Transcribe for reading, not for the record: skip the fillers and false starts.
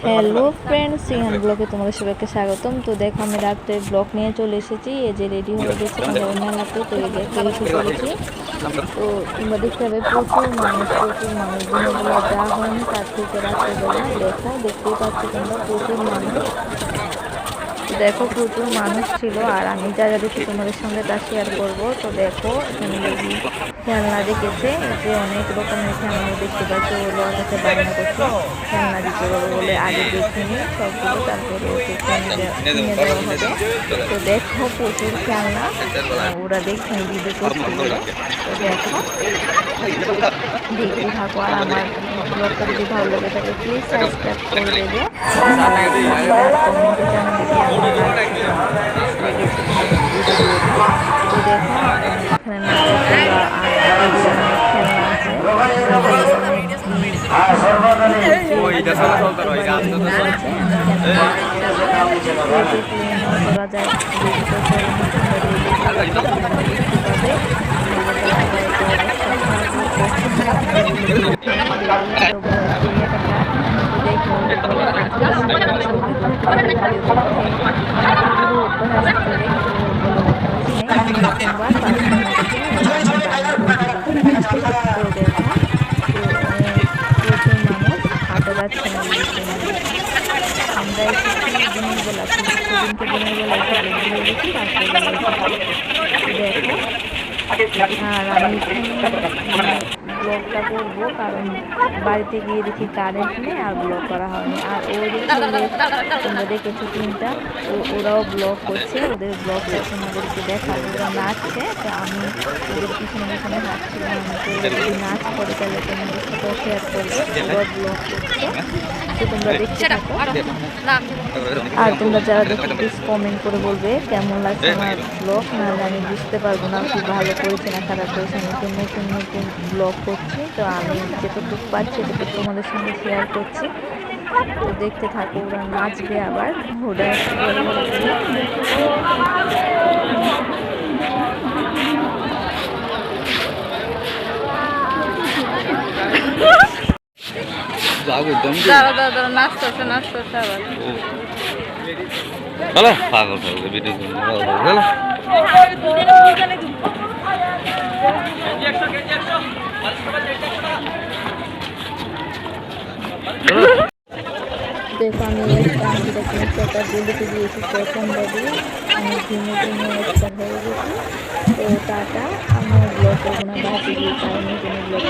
Hello friends, সিংহান ব্লগে তোমাদের সবাইকে স্বাগতম। তো দেখো আমি রাত্রে ব্লগ নিয়ে চলে এসেছি। এই যে রেডি হয়ে গেছি আমরা মেলাতে। তো এই যে একটা এসে পড়েছি। তো তোমরা দেখতে পাবে প্রচুর মানুষ দিনের বেলা যা হয়নি তার থেকে রাত্রেবেলা দেখতেই পাচ্ছ তোমরা প্রচুর মানুষ। দেখো প্রচুর মানুষ ছিল, আর আমি যা যা দেখি তোমাদের সঙ্গে তা শেয়ার করব। তো দেখো এখানে দেখি খেলনা রেখেছে, যে অনেক রকমের খেলনা দেখতে পাচ্ছি। ওগুলো কাছে বায়না করছে খেলনা দিতে পারবো বলে, আগে দেখিনি সবগুলো, তারপরে ওকে কিনে দেওয়া হবে। তো দেখো প্রচুর খেলনা, ওরা দেখছে ভিডিও করছিল। তো দেখো দেখতে থাকো, আর আমার ব্লগটা যদি ভালো লাগে তাহলে প্লিজ সাবস্ক্রাইব করে দেবে, কমেন্টে জানাবে কেমন লাগছে। তো দেখো এখানে নাগরদোলা আর খেলনা আছে, আমরা এসেছি দিনের বেলা, সেদিনকে দিনের বেলা ঘুরে গেছি, দেখো। আর আমি ব্লগটা করবো, কারণ বাড়িতে গিয়ে দেখি কারেন্ট নেই আর ব্লগ করা হয়নি। আর তোমরা দেখেছো তিনটা, ওরাও ব্লগ করছে, ওদের ব্লগটা তোমাদেরকে দেখাবো। ওরা নাচছে, তো আমি ওদের পিছনে পিছনে হাঁটছিলাম। যদি নাচ করে তাহলে তোমাদের সাথেও শেয়ার করবো। ওরা ব্লগ করছে, তো তোমরা দেখতে থাকো। আর তোমরা যারা দেখো প্লিজ কমেন্ট করে বলবে কেমন লাগছে আমার ব্লগ, নাহলে আমি বুঝতে পারবো না খুব ভালো করেছে না খারাপ করেছে। আমি তো নতুন ব্লগ করছি, তো আমি যেটুকু পাচ্ছি সেটুকু তোমাদের সঙ্গে শেয়ার করছি। তো দেখতে থাকো, ওরা নাচবে আবার, ওরা নাচতেছে আবার। হ্যালো পাগল পাগল ভিডিও হ্যালো দেখো আমি একটা দিল্লিতে গিয়েছি প্রথম বাড়ি, আমি ঘুমে একটা হয়ে গেছি। তো টাটা, আমার ব্লগ করবো না, বাড়িতে গিয়ে কারণে কোনো ব্লগ